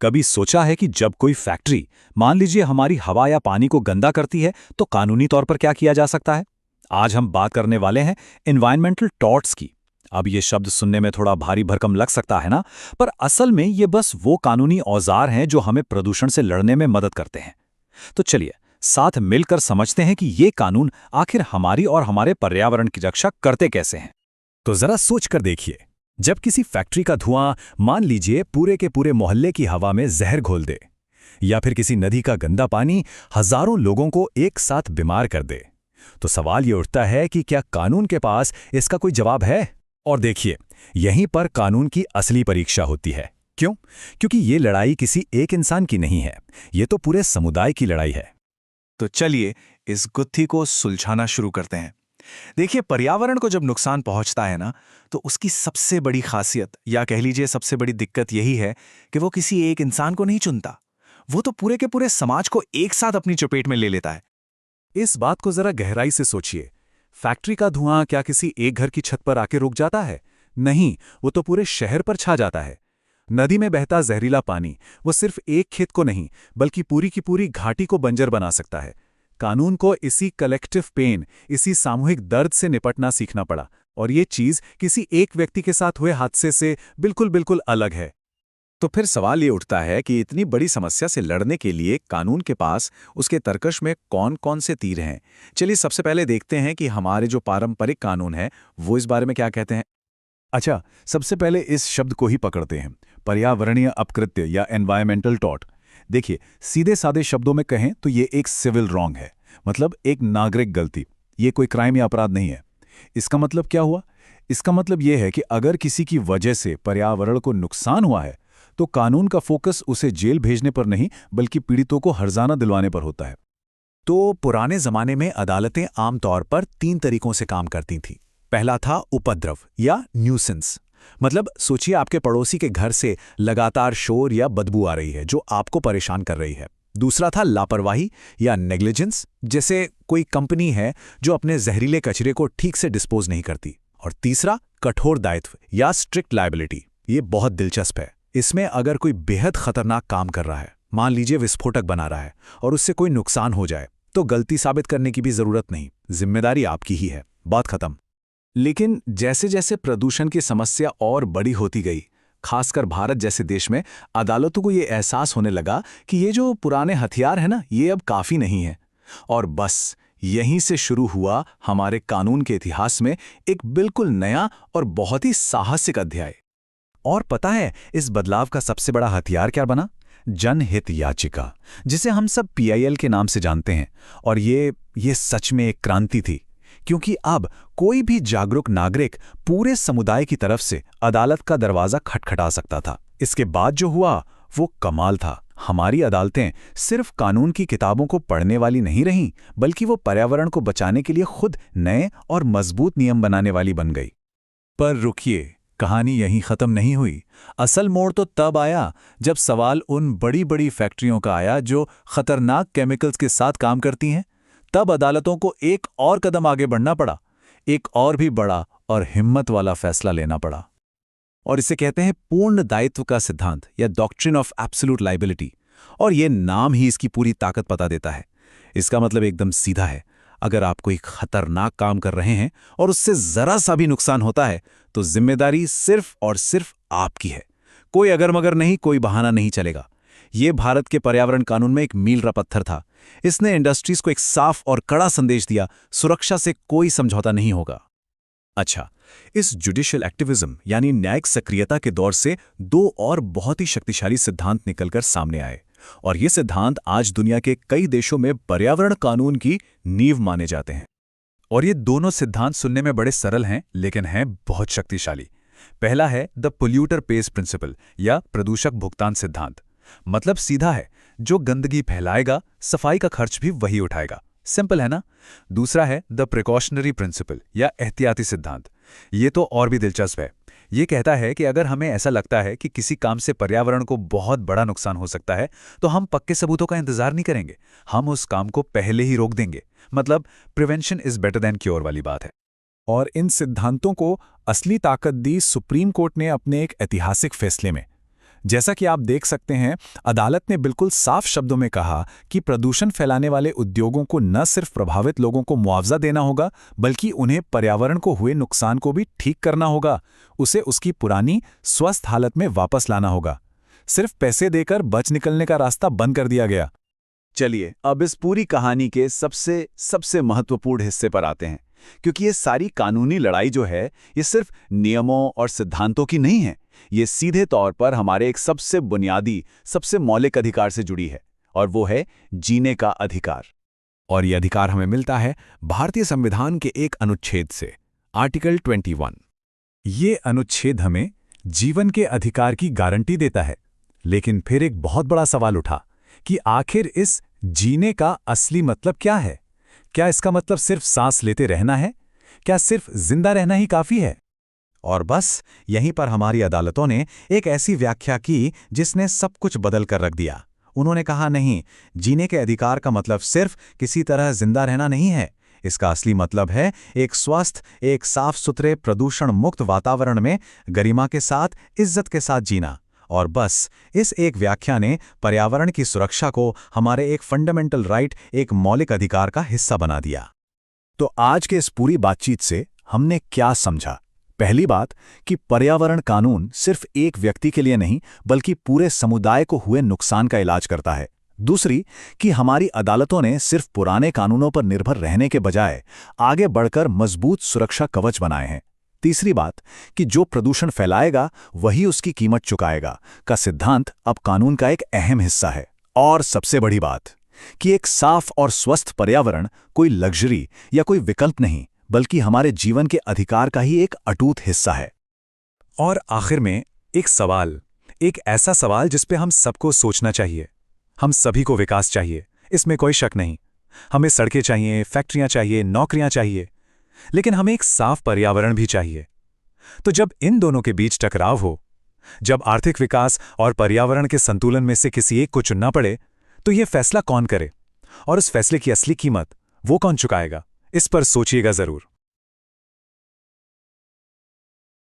कभी सोचा है कि जब कोई फैक्ट्री, मान लीजिए हमारी हवा या पानी को गंदा करती है, तो कानूनी तौर पर क्या किया जा सकता है? आज हम बात करने वाले हैं एनवायरमेंटल टॉर्ट्स की। अब ये शब्द सुनने में थोड़ा भारी भरकम लग सकता है ना, पर असल में ये बस वो कानूनी औजार हैं जो हमें प्रदूषण से लड़ने में मदद करते हैं। तो चलिए, साथ मिलकर समझते हैं कि ये कानून आखिर हमारी और हमारे पर्यावरण की रक्षा करते कैसे हैं। तो जरा सोच कर देखिए, जब किसी फैक्ट्री का धुआं, मान लीजिए, पूरे के पूरे मोहल्ले की हवा में जहर घोल दे, या फिर किसी नदी का गंदा पानी हजारों लोगों को एक साथ बीमार कर दे, तो सवाल ये उठता है कि क्या कानून के पास इसका कोई जवाब है? और देखिए, यहीं पर कानून की असली परीक्षा होती है। क्यों? क्योंकि ये लड़ाई किसी एक इंसान की नहीं है, ये तो पूरे समुदाय की लड़ाई है। तो चलिए इस गुत्थी को सुलझाना शुरू करते हैं। देखिए, पर्यावरण को जब नुकसान पहुंचता है ना, तो उसकी सबसे बड़ी खासियत या कह लीजिए सबसे बड़ी दिक्कत यही है कि वो किसी एक इंसान को नहीं चुनता। वो तो पूरे के पूरे समाज को एक साथ अपनी चपेट में ले लेता है। इस बात को जरा गहराई से सोचिए। फैक्ट्री का धुआं क्या किसी एक घर की छत पर आके रुक जाता है? नहीं, वो तो पूरे शहर पर छा जाता है। नदी में बहता जहरीला पानी, वो सिर्फ एक खेत को नहीं, बल्कि पूरी की पूरी घाटी को बंजर बना सकता है। कानून को इसी कलेक्टिव पेन, इसी सामूहिक दर्द से निपटना सीखना पड़ा, और ये चीज किसी एक व्यक्ति के साथ हुए हादसे से बिल्कुल बिल्कुल अलग है। तो फिर सवाल ये उठता है कि इतनी बड़ी समस्या से लड़ने के लिए कानून के पास उसके तर्कश में कौन कौन से तीर हैं। चलिए सबसे पहले देखते हैं कि हमारे जो पारंपरिक कानून हैं वो इस बारे में क्या कहते हैं। अच्छा, सबसे पहले इस शब्द को ही पकड़ते हैं, पर्यावरणीय अपकृत्य या एनवायरमेंटल टॉर्ट। देखिए, सीधे साधे शब्दों में कहें तो ये एक सिविल रॉन्ग है, मतलब एक नागरिक गलती। ये कोई क्राइम या अपराध नहीं है। इसका मतलब क्या हुआ? इसका मतलब ये है कि अगर किसी की वजह से पर्यावरण को नुकसान हुआ है, तो कानून का फोकस उसे जेल भेजने पर नहीं, बल्कि पीड़ितों को हर्जाना दिलवाने पर होता है। तो पुराने जमाने में अदालतें आमतौर पर 3 तरीकों से काम करती थीं। पहला था उपद्रव या न्यूसेंस। मतलब सोचिए, आपके पड़ोसी के घर से लगातार शोर या बदबू आ रही है जो आपको परेशान कर रही है। दूसरा था लापरवाही या नेग्लिजेंस, जैसे कोई कंपनी है जो अपने जहरीले कचरे को ठीक से डिस्पोज नहीं करती। और तीसरा कठोर दायित्व या स्ट्रिक्ट लायबिलिटी। ये बहुत दिलचस्प है। इसमें अगर कोई बेहद खतरनाक काम कर रहा है, मान लीजिए विस्फोटक बना रहा है, और उससे कोई नुकसान हो जाए, तो गलती साबित करने की भी जरूरत नहीं, जिम्मेदारी आपकी ही है, बात खत्म। लेकिन जैसे जैसे प्रदूषण की समस्या और बड़ी होती गई, खासकर भारत जैसे देश में, अदालतों को ये एहसास होने लगा कि ये जो पुराने हथियार है ना, ये अब काफी नहीं है। और बस यहीं से शुरू हुआ हमारे कानून के इतिहास में एक बिल्कुल नया और बहुत ही साहसिक अध्याय। और पता है इस बदलाव का सबसे बड़ा हथियार क्या बना? जनहित याचिका, जिसे हम सब पीआईएल के नाम से जानते हैं। और ये सच में एक क्रांति थी, क्योंकि अब कोई भी जागरूक नागरिक पूरे समुदाय की तरफ से अदालत का दरवाजा खटखटा सकता था। इसके बाद जो हुआ वो कमाल था। हमारी अदालतें सिर्फ कानून की किताबों को पढ़ने वाली नहीं रहीं, बल्कि वो पर्यावरण को बचाने के लिए खुद नए और मजबूत नियम बनाने वाली बन गई। पर रुकिए, कहानी यहीं खत्म नहीं हुई। असल मोड़ तो तब आया जब सवाल उन बड़ी बड़ी फैक्ट्रियों का आया जो खतरनाक केमिकल्स के साथ काम करती हैं। तब अदालतों को एक और कदम आगे बढ़ना पड़ा, एक और भी बड़ा और हिम्मत वाला फैसला लेना पड़ा। और इसे कहते हैं पूर्ण दायित्व का सिद्धांत या डॉक्ट्रिन ऑफ एब्सोल्यूट लायबिलिटी। और ये नाम ही इसकी पूरी ताकत बता देता है। इसका मतलब एकदम सीधा है। अगर आप कोई खतरनाक काम कर रहे हैं और उससे जरा सा भी नुकसान होता है, तो जिम्मेदारी सिर्फ और सिर्फ आपकी है। कोई अगर मगर नहीं, कोई बहाना नहीं चलेगा। ये भारत के पर्यावरण कानून में एक मील का पत्थर था। इसने इंडस्ट्रीज को एक साफ और कड़ा संदेश दिया, सुरक्षा से कोई समझौता नहीं होगा। अच्छा, इस जुडिशियल एक्टिविज्म यानी न्यायिक सक्रियता के दौर से 2 और बहुत ही शक्तिशाली सिद्धांत निकलकर सामने आए, और ये सिद्धांत आज दुनिया के कई देशों में पर्यावरण कानून की नींव माने जाते हैं। और ये दोनों सिद्धांत सुनने में बड़े सरल हैं, लेकिन हैं बहुत शक्तिशाली। पहला है द पोल्यूटर पेज प्रिंसिपल या प्रदूषक भुगतान सिद्धांत। मतलब सीधा है, जो गंदगी फैलाएगा, सफाई का खर्च भी वही उठाएगा। सिंपल है ना? दूसरा है द प्रिकॉशनरी प्रिंसिपल या एहतियाती सिद्धांत। ये तो और भी दिलचस्प है। ये कहता है कि अगर हमें ऐसा लगता है कि किसी काम से पर्यावरण को बहुत बड़ा नुकसान हो सकता है, तो हम पक्के सबूतों का इंतजार नहीं करेंगे, हम उस काम को पहले ही रोक देंगे। मतलब prevention is better than cure वाली बात है। और इन सिद्धांतों को असली ताकत दी सुप्रीम कोर्ट ने अपने एक ऐतिहासिक फैसले में, जैसा कि आप देख सकते हैं, अदालत ने बिल्कुल साफ शब्दों में कहा कि प्रदूषण फैलाने वाले उद्योगों को न सिर्फ प्रभावित लोगों को मुआवजा देना होगा, बल्कि उन्हें पर्यावरण को हुए नुकसान को भी ठीक करना होगा, उसे उसकी पुरानी स्वस्थ हालत में वापस लाना होगा। सिर्फ पैसे देकर बच निकलने का रास्ता बंद कर दिया गया। चलिए अब इस पूरी कहानी के सबसे महत्वपूर्ण हिस्से पर आते हैं, क्योंकि ये सारी कानूनी लड़ाई जो है, ये सिर्फ नियमों और सिद्धांतों की नहीं है। ये सीधे तौर पर हमारे एक सबसे बुनियादी, सबसे मौलिक अधिकार से जुड़ी है, और वो है जीने का अधिकार। और ये अधिकार हमें मिलता है भारतीय संविधान के एक अनुच्छेद से, आर्टिकल 21। ये अनुच्छेद हमें जीवन के अधिकार की गारंटी देता है। लेकिन फिर एक बहुत बड़ा सवाल उठा कि आखिर इस जीने का असली मतलब क्या है? क्या इसका मतलब सिर्फ सांस लेते रहना है? क्या सिर्फ जिंदा रहना ही काफी है? और बस यहीं पर हमारी अदालतों ने एक ऐसी व्याख्या की जिसने सब कुछ बदल कर रख दिया। उन्होंने कहा, नहीं, जीने के अधिकार का मतलब सिर्फ किसी तरह जिंदा रहना नहीं है। इसका असली मतलब है एक स्वस्थ, एक साफ सुथरे, प्रदूषण मुक्त वातावरण में गरिमा के साथ, इज्जत के साथ जीना। और बस इस एक व्याख्या ने पर्यावरण की सुरक्षा को हमारे एक फंडामेंटल राइट, एक मौलिक अधिकार का हिस्सा बना दिया। तो आज के इस पूरी बातचीत से हमने क्या समझा? पहली बात कि पर्यावरण कानून सिर्फ एक व्यक्ति के लिए नहीं, बल्कि पूरे समुदाय को हुए नुकसान का इलाज करता है। दूसरी कि हमारी अदालतों ने सिर्फ पुराने कानूनों पर निर्भर रहने के बजाय आगे बढ़कर मजबूत सुरक्षा कवच बनाए हैं। तीसरी बात कि जो प्रदूषण फैलाएगा वही उसकी कीमत चुकाएगा का सिद्धांत अब कानून का एक अहम हिस्सा है। और सबसे बड़ी बात कि एक साफ और स्वस्थ पर्यावरण कोई लग्जरी या कोई विकल्प नहीं, बल्कि हमारे जीवन के अधिकार का ही एक अटूट हिस्सा है। और आखिर में एक सवाल, एक ऐसा सवाल जिस पे हम सबको सोचना चाहिए। हम सभी को विकास चाहिए, इसमें कोई शक नहीं। हमें सड़कें चाहिए, फैक्ट्रियां चाहिए, नौकरियां चाहिए, लेकिन हमें एक साफ पर्यावरण भी चाहिए। तो जब इन दोनों के बीच टकराव हो, जब आर्थिक विकास और पर्यावरण के संतुलन में से किसी एक को चुनना पड़े, तो यह फैसला कौन करे और उस फैसले की असली कीमत वो कौन चुकाएगा? इस पर सोचिएगा जरूर।